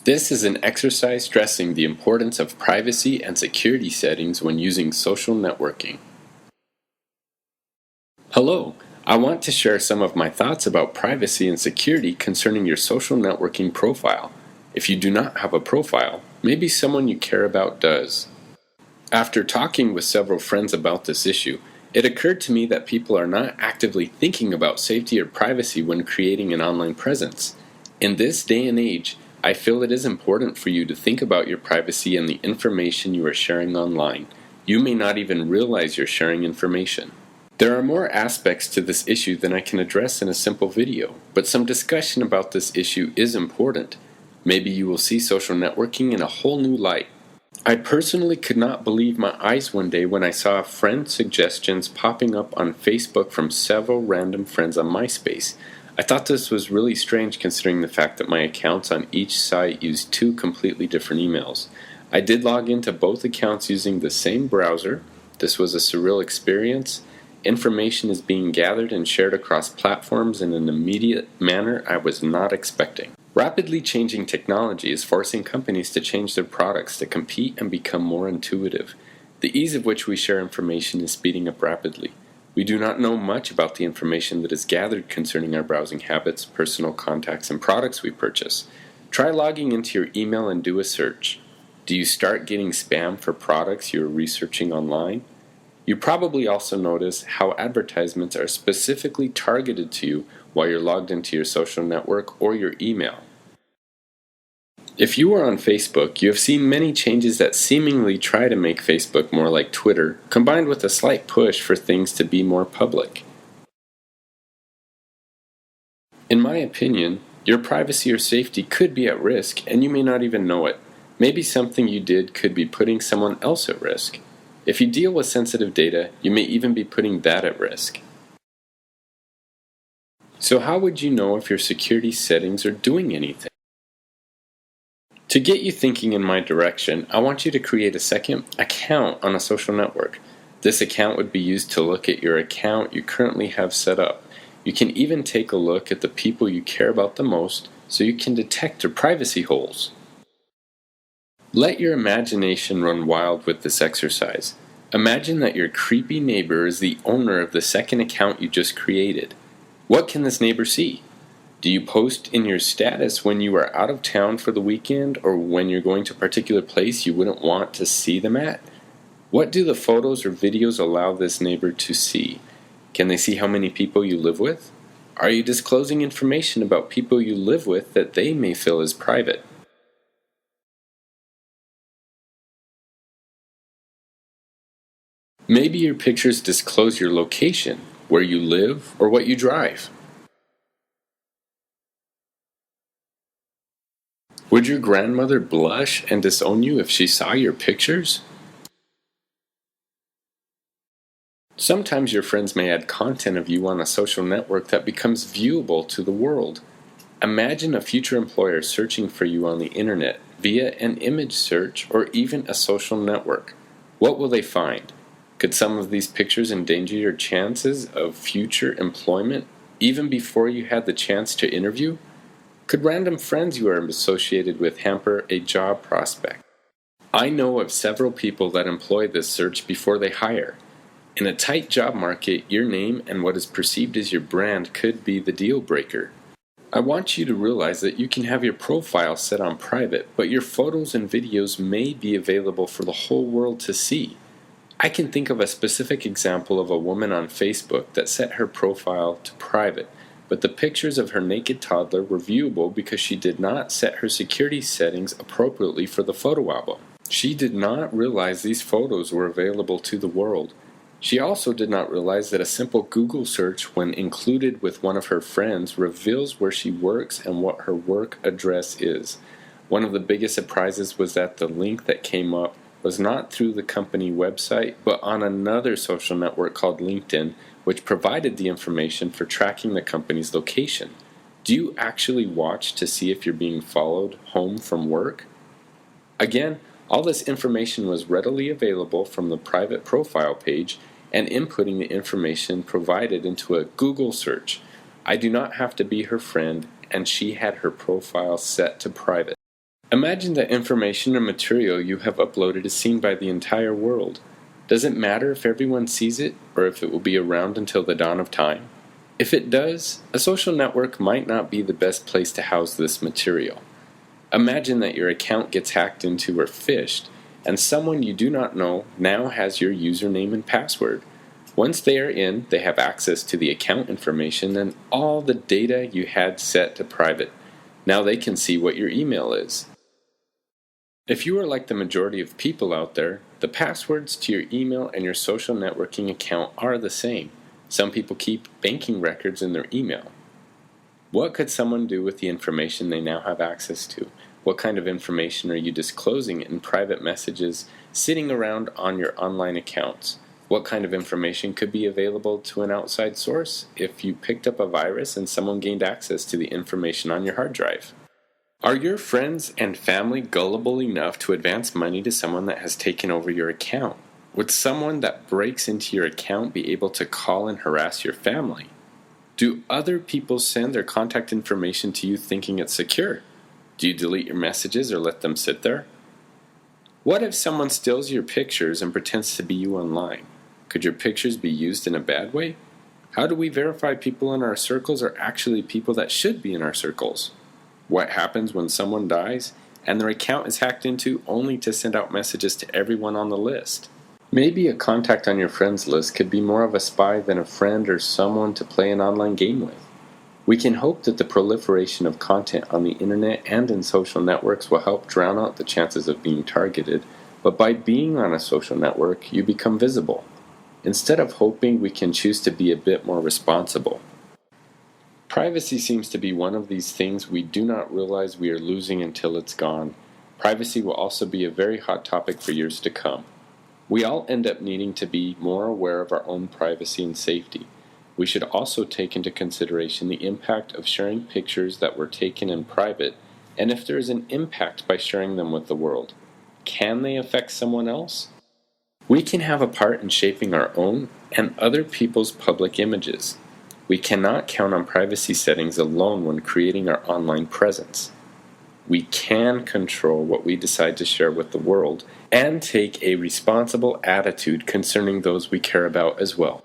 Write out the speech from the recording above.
This is an exercise stressing the importance of privacy and security settings when using social networking. Hello, I want to share some of my thoughts about privacy and security concerning your social networking profile. If you do not have a profile, maybe someone you care about does. After talking with several friends about this issue, it occurred to me that people are not actively thinking about safety or privacy when creating an online presence. In this day and age, I feel it is important for you to think about your privacy and the information you are sharing online. You may not even realize you're sharing information. There are more aspects to this issue than I can address in a simple video, but some discussion about this issue is important. Maybe you will see social networking in a whole new light. I personally could not believe my eyes one day when I saw friend suggestions popping up on Facebook from several random friends on MySpace. I thought this was really strange considering the fact that my accounts on each site use two completely different emails. I did log into both accounts using the same browser. This was a surreal experience. Information is being gathered and shared across platforms in an immediate manner I was not expecting. Rapidly changing technology is forcing companies to change their products to compete and become more intuitive. The ease of which we share information is speeding up rapidly. We do not know much about the information that is gathered concerning our browsing habits, personal contacts, and products we purchase. Try logging into your email and do a search. Do you start getting spam for products you are researching online? You probably also notice how advertisements are specifically targeted to you while you're logged into your social network or your email. If you are on Facebook, you have seen many changes that seemingly try to make Facebook more like Twitter, combined with a slight push for things to be more public. In my opinion, your privacy or safety could be at risk and you may not even know it. Maybe something you did could be putting someone else at risk. If you deal with sensitive data, you may even be putting that at risk. So how would you know if your security settings are doing anything? To get you thinking in my direction, I want you to create a second account on a social network. This account would be used to look at your account you currently have set up. You can even take a look at the people you care about the most so you can detect their privacy holes. Let your imagination run wild with this exercise. Imagine that your creepy neighbor is the owner of the second account you just created. What can this neighbor see? Do you post in your status when you are out of town for the weekend or when you're going to a particular place you wouldn't want to see them at? What do the photos or videos allow this neighbor to see? Can they see how many people you live with? Are you disclosing information about people you live with that they may feel is private? Maybe your pictures disclose your location, where you live, or what you drive. Would your grandmother blush and disown you if she saw your pictures? Sometimes your friends may add content of you on a social network that becomes viewable to the world. Imagine a future employer searching for you on the internet via an image search or even a social network. What will they find? Could some of these pictures endanger your chances of future employment even before you had the chance to interview? Could random friends you are associated with hamper a job prospect? I know of several people that employ this search before they hire. In a tight job market, your name and what is perceived as your brand could be the deal breaker. I want you to realize that you can have your profile set on private, but your photos and videos may be available for the whole world to see. I can think of a specific example of a woman on Facebook that set her profile to private, but the pictures of her naked toddler were viewable because she did not set her security settings appropriately for the photo album. She did not realize these photos were available to the world. She also did not realize that a simple Google search, when included with one of her friends, reveals where she works and what her work address is. One of the biggest surprises was that the link that came up was not through the company website, but on another social network called LinkedIn, which provided the information for tracking the company's location. Do you actually watch to see if you're being followed home from work? Again, all this information was readily available from the private profile page and inputting the information provided into a Google search. I do not have to be her friend, and she had her profile set to private. Imagine that information or material you have uploaded is seen by the entire world. Does it matter if everyone sees it or if it will be around until the dawn of time? If it does, a social network might not be the best place to house this material. Imagine that your account gets hacked into or phished, and someone you do not know now has your username and password. Once they are in, they have access to the account information and all the data you had set to private. Now they can see what your email is. If you are like the majority of people out there, the passwords to your email and your social networking account are the same. Some people keep banking records in their email. What could someone do with the information they now have access to? What kind of information are you disclosing in private messages sitting around on your online accounts? What kind of information could be available to an outside source if you picked up a virus and someone gained access to the information on your hard drive? Are your friends and family gullible enough to advance money to someone that has taken over your account? Would someone that breaks into your account be able to call and harass your family? Do other people send their contact information to you thinking it's secure? Do you delete your messages or let them sit there? What if someone steals your pictures and pretends to be you online? Could your pictures be used in a bad way? How do we verify people in our circles are actually people that should be in our circles? What happens when someone dies and their account is hacked into only to send out messages to everyone on the list? Maybe a contact on your friends list could be more of a spy than a friend or someone to play an online game with. We can hope that the proliferation of content on the internet and in social networks will help drown out the chances of being targeted, but by being on a social network, you become visible. Instead of hoping, we can choose to be a bit more responsible. Privacy seems to be one of these things we do not realize we are losing until it's gone. Privacy will also be a very hot topic for years to come. We all end up needing to be more aware of our own privacy and safety. We should also take into consideration the impact of sharing pictures that were taken in private, and if there is an impact by sharing them with the world. Can they affect someone else? We can have a part in shaping our own and other people's public images. We cannot count on privacy settings alone when creating our online presence. We can control what we decide to share with the world and take a responsible attitude concerning those we care about as well.